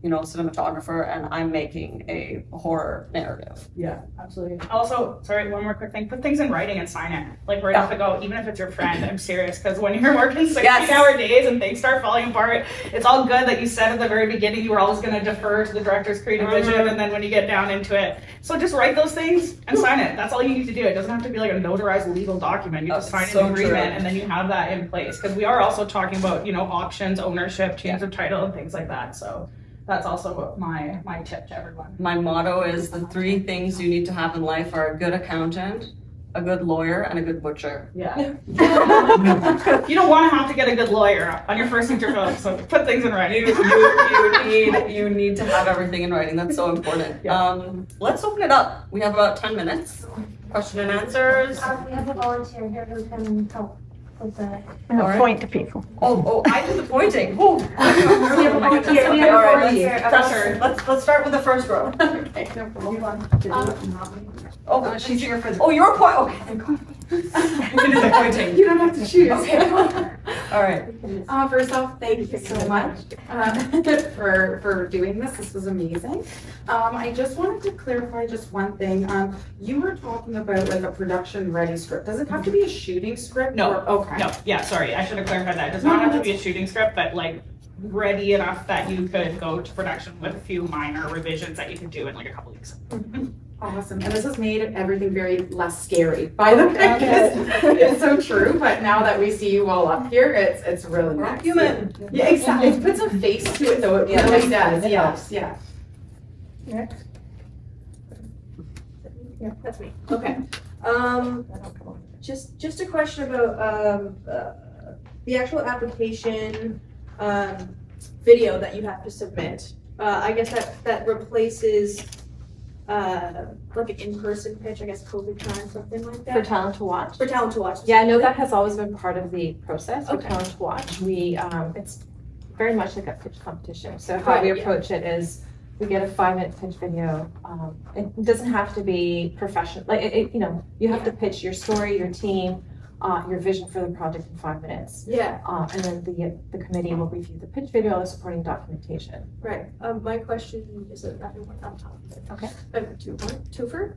C: cinematographer and I'm making a horror narrative.
F: Yeah, absolutely. Also, sorry, one more quick thing. Put things in writing and sign it. Like right off the go, even if it's your friend. I'm serious, because when you're working 16-hour days and things start falling apart, it's all good that you said at the very beginning you were always going to defer to the director's creative vision, and then when you get down into it. So just write those things and sign it. That's all you need to do. It doesn't have to be like a notarized legal document. You just sign an agreement and then you have that in place. Because we are also talking about, you know, options, ownership, change of title, and things like that. So that's also my tip to everyone. My motto is the 3 things you need to have in life are a good accountant, a good lawyer, and a good butcher. Yeah. You don't want to have to get a good lawyer on your first feature film, so put things in writing. You need to have everything in writing. That's so important. Yeah. Let's open it up. We have about 10 minutes. Question and answers.
H: We have a volunteer here who can help.
D: Point to people.
C: Oh, I do the pointing. Oh.
H: We have a volunteer. We have a volunteer.
C: Pressure. Let's start with the first row.
H: Okay.
C: Oh, she's here for the. Oh, you're point. Okay, thank God. You can do the pointing.
H: You don't have to choose.
C: Okay. All right.
H: First off, thank you so much for doing this. This was amazing. I just wanted to clarify just one thing. You were talking about like a production ready script. Does it have to be a shooting script?
F: No.
H: Okay.
F: No. Yeah. Sorry, I should have clarified that. It does not have to be a shooting script, but like ready enough that you could go to production with a few minor revisions that you could do in like a couple weeks.
H: Awesome. And this has made everything very less scary, by the way. It's so true, but now that we see you all up here, it's really nice.
C: Human.
H: Yeah, exactly. It puts a face to it, though. It really does. Yes. Yeah.
I: Next.
H: Yeah, that's me.
I: Okay. Just a question about the actual application video that you have to submit. I guess that replaces like an in-person pitch, I guess COVID time, something like that.
E: For talent to watch?
I: For talent to watch.
E: Yeah, I know that has always been part of the process for
I: Okay.
E: talent to watch. We, it's very much like a pitch competition. So how we approach it is we get a 5-minute pitch video. It doesn't have to be professional. Like, you know, you have to pitch your story, your team. your vision for the project in 5 minutes.
I: Yeah.
E: And then the committee will review the pitch video and the supporting documentation.
I: Right. My question is another one on top of it.
E: Okay.
I: Twofer?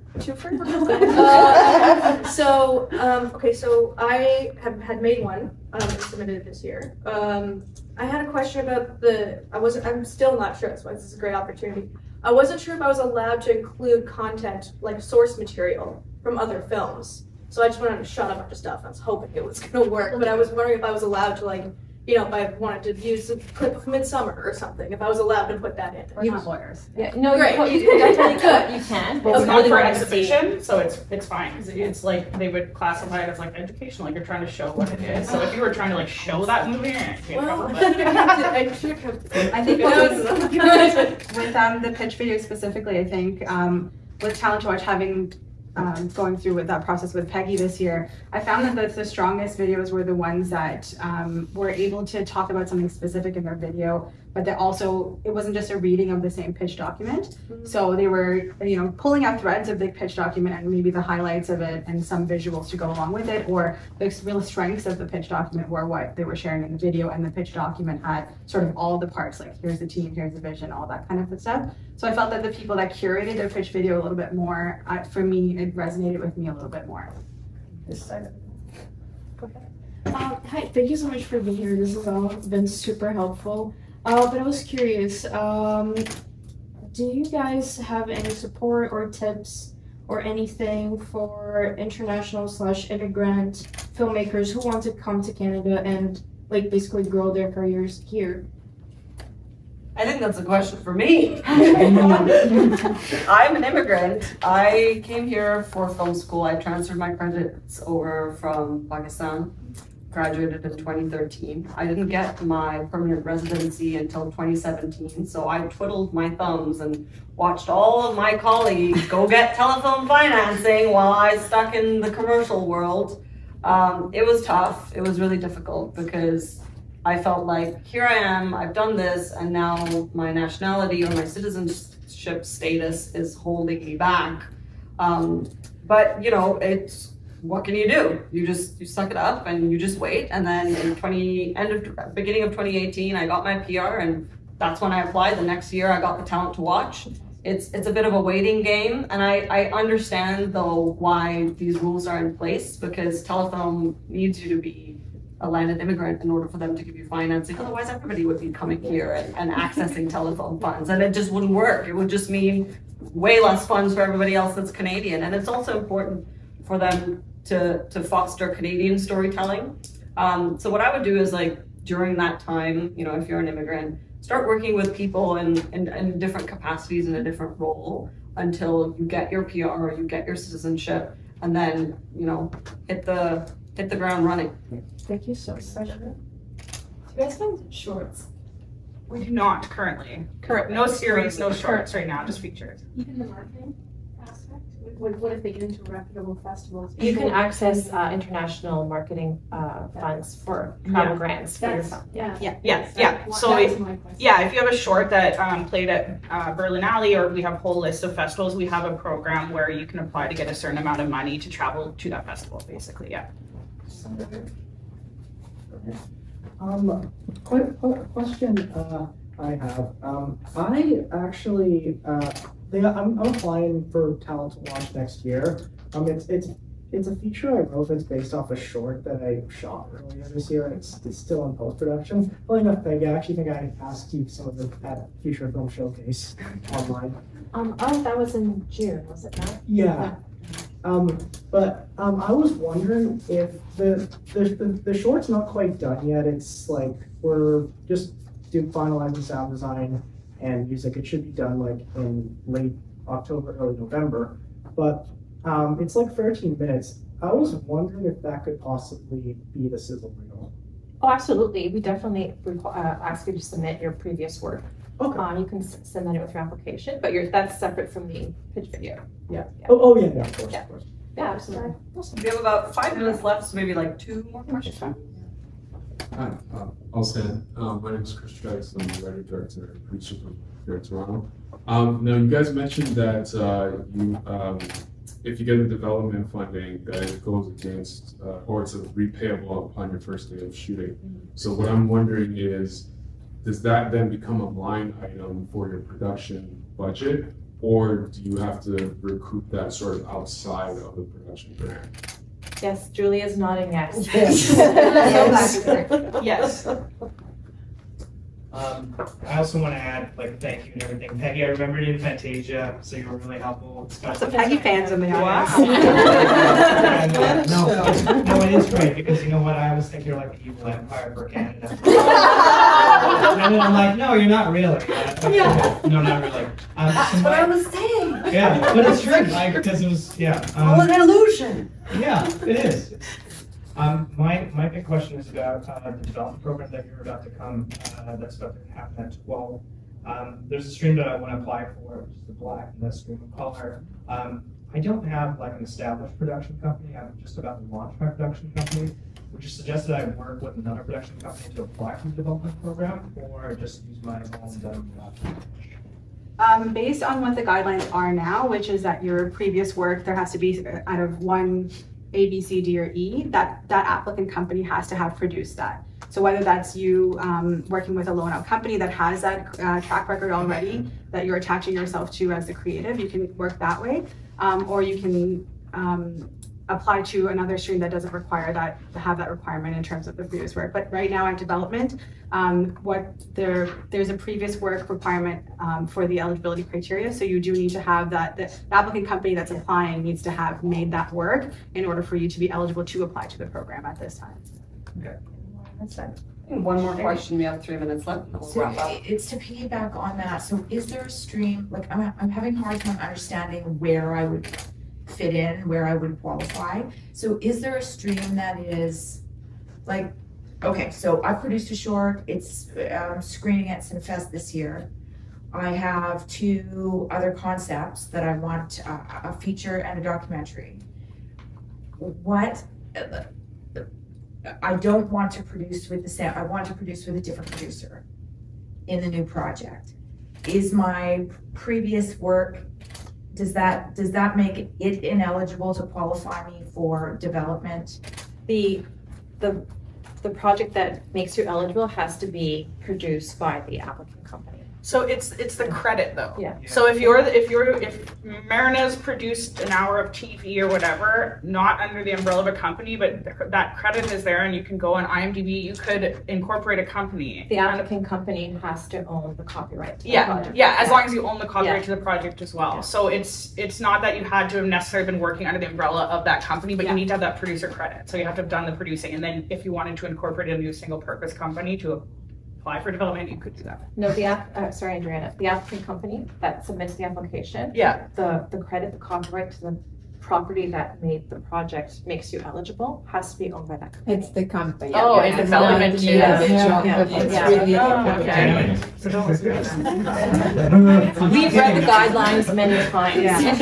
I: Okay, so I had made one and submitted it this year. I had a question about I'm still not sure, that's why this is a great opportunity. I wasn't sure if I was allowed to include content, like source material from other films. So I just wanted to shut a bunch of stuff. I was hoping it was gonna work, but I was wondering if I was allowed to, like, you know, if I wanted to use a clip of Midsummer or something, if I was allowed to put that in.
G: We're not lawyers.
E: Yeah, no,
I: Great.
E: you definitely could. You can, but
F: It's
E: we
F: not
E: really
F: for
E: want to see.
F: exhibition, so it's fine. 'Cause it's like they would classify it as like educational, like you're trying to show what it is. So if you were trying to like show that movie,
I: Well,
F: probably.
I: I should have kept it.
G: I think
I: It was-
G: with the pitch video specifically, I think with Talent to Watch having going through with that process with Peggy this year, I found that the strongest videos were the ones that were able to talk about something specific in their video, but that also, it wasn't just a reading of the same pitch document. So they were, you know, pulling out threads of the pitch document and maybe the highlights of it and some visuals to go along with it, or the real strengths of the pitch document were what they were sharing in the video, and the pitch document had sort of all the parts, like here's the team, here's the vision, all that kind of good stuff. So I felt that the people that curated their pitch video a little bit more, for me, it resonated with me a little bit more.
J: Hi, thank you so much for being here. This has all been super helpful. But I was curious, do you guys have any support or tips or anything for international/immigrant filmmakers who want to come to Canada and like basically grow their careers here?
C: I think that's a question for me. I'm an immigrant. I came here for film school. I transferred my credits over from Pakistan, graduated in 2013. I didn't get my permanent residency until 2017, so I twiddled my thumbs and watched all of my colleagues go get telefilm financing while I stuck in the commercial world. It was tough. It was really difficult because I felt like, here I am, I've done this, and now my nationality or my citizenship status is holding me back. But you know, what can you do? You suck it up and you just wait. And then in beginning of 2018, I got my PR, and that's when I applied. The next year, I got the Talent to Watch. It's a bit of a waiting game, and I understand though why these rules are in place, because telefilm needs you to be a landed immigrant in order for them to give you financing. Otherwise, everybody would be coming here and accessing telefilm funds, and it just wouldn't work. It would just mean way less funds for everybody else that's Canadian. And it's also important for them to foster Canadian storytelling. So what I would do is, like, during that time, you know, if you're an immigrant, start working with people in different capacities in a different role until you get your PR or you get your citizenship, and then, you know, hit the ground running.
J: Thank you so much.
I: Do you guys film shorts?
F: We do not currently. No series, no shorts right now, just features.
J: Even the marketing aspect? What if they get into reputable festivals?
E: You can access international marketing funds for travel grants for your film.
F: Yeah. So if you have a short that played at Berlinale, or we have a whole list of festivals, we have a program where you can apply to get a certain amount of money to travel to that festival, basically, yeah.
K: Question I have. I actually, I'm applying for Talent to Watch next year. It's a feature I wrote that's based off a short that I shot earlier this year, and it's still in post-production. Well, enough, Peg, I actually think I asked you some of that feature film showcase online.
E: Oh, that was in June, was it not?
K: Yeah. But I was wondering if the short's not quite done yet. It's like we're just finalizing sound design and music. It should be done like in late October, early November. But it's like 13 minutes. I was wondering if that could possibly be the sizzle reel.
E: Oh, absolutely. We definitely ask you to submit your previous work.
K: Okay.
E: You can send that in with your application, but that's separate from the pitch video.
K: Yeah. Oh yeah, of course,
E: Yeah.
K: of course.
E: Yeah, absolutely.
C: Awesome. We have about 5 minutes left, so maybe like 2 more questions.
L: Hi, I'll stand. My name is Chris Strikes. I'm the writer, director, and producer from here in Toronto. Now, you guys mentioned that you if you get the development funding, that it goes against, or it's repayable upon your first day of shooting. So what I'm wondering is, does that then become a line item for your production budget, or do you have to recoup that sort of outside of the production grant?
E: Yes, Julia's nodding yes.
F: Yes.
M: I also want to add, like, thank you and everything. Peggy, I remembered in Fantasia, so you were really helpful.
G: Lots of Peggy fans in the audience.
M: And, no, it is great, because you know what, I always think you're like the evil empire for Canada. And then I'm like, no, you're not really. No, not really.
N: That's what I was saying.
M: Yeah, but it's true, like, because it was, yeah.
N: Oh, an illusion.
M: Yeah, it is. My big question is about the development program that you're about to come, that's about to happen at 12. There's a stream that I want to apply for, which is the black and the stream of color. I don't have like an established production company. I'm just about to launch my production company. Would you suggest that I work with another production company to apply for the development program, or just use my own
G: Based on what the guidelines are now, which is that your previous work, there has to be out of one A, B, C, D, or E, that applicant company has to have produced that. So whether that's you working with a loan-out company that has that track record already that you're attaching yourself to as the creative, you can work that way, or you can apply to another stream that doesn't require that, to have that requirement in terms of the previous work. But right now at development, there's a previous work requirement for the eligibility criteria. So you do need to have that, the applicant company that's applying needs to have made that work in order for you to be eligible to apply to the program at this time.
M: Okay.
G: That's fine.
C: One more question, we have 3 minutes left. We'll
N: So
C: wrap up.
N: it's to piggyback on that. So is there a stream, like I'm having a hard time understanding where I would fit in, where I would qualify. So is there a stream that is like, okay, so I produced a short, it's screening at Cinefest this year. I have 2 other concepts that I want, a feature and a documentary. What, I don't want to produce with the same, I want to produce with a different producer in the new project. Is my previous work, does that make it ineligible to qualify me for development?
E: The project that makes you eligible has to be produced by the applicant company.
F: So it's the credit though.
E: Yeah.
F: So if Marina's produced an hour of TV or whatever, not under the umbrella of a company, but that credit is there, and you can go on IMDb. You could incorporate a company.
E: The applicant company has to own the copyright. To
F: Yeah,
E: the project.
F: yeah. As long as you own the copyright
E: Yeah.
F: to the project as well.
E: Yeah.
F: So it's not that you had to have necessarily been working under the umbrella of that company, but you need to have that producer credit. So you have to have done the producing, and then if you wanted to incorporate a new single-purpose company to apply for development, you could do that.
E: No, sorry, Adriana. The applicant company that submits the application.
F: Yeah.
E: The credit, the copyright to the property that made the project makes you eligible has to be owned by that company.
O: It's the company.
F: Oh, and development too.
E: So don't We've read the guidelines many times.
C: I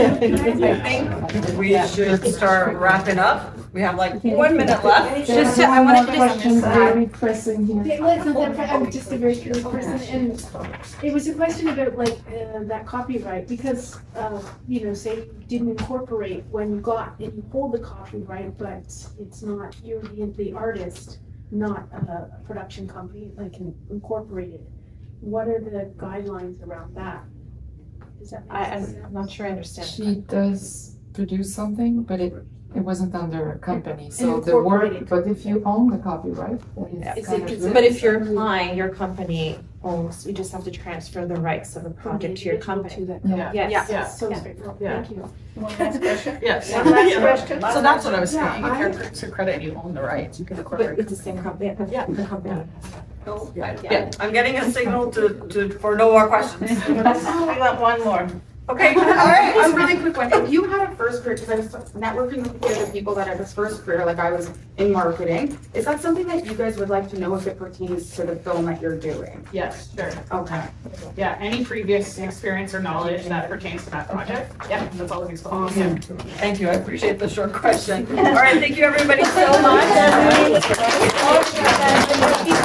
C: think we should start wrapping up. We have like 1 minute left.
J: I wanted to just very pressing here. I'm just a very curious person, and it was a question about like that copyright, because say you didn't incorporate when you got it, you hold the copyright, but it's not, you're the artist, not a production company like incorporated. What are the guidelines around that? Does that make sense?
E: I'm not sure I understand.
O: She does produce something, but it wasn't under a company, so the work, but if you own the copyright, then it's kind of
E: But if you're applying, your company owns, you just have to transfer the rights of the project to your company. Yes.
J: So straightforward. Thank you.
F: One last question? Yes.
J: One last question.
F: So that's what I was saying. If you're a producer credit and you own the rights, you can incorporate.
E: But it's the same company. The company.
C: Yeah. I'm getting a signal for no more questions.
N: I got one more.
C: Okay, all right.
H: A really quick one. If you had a first career, because I was networking with the other people that had this first career, like I was in marketing, is that something that you guys would like to know if it pertains to the film that you're doing?
F: Yes, sure.
H: Okay.
F: Yeah, any previous experience or knowledge that pertains to that project. Yeah, that's all it's called.
C: Awesome. Thank you. I appreciate the short question. All right, thank you everybody so much.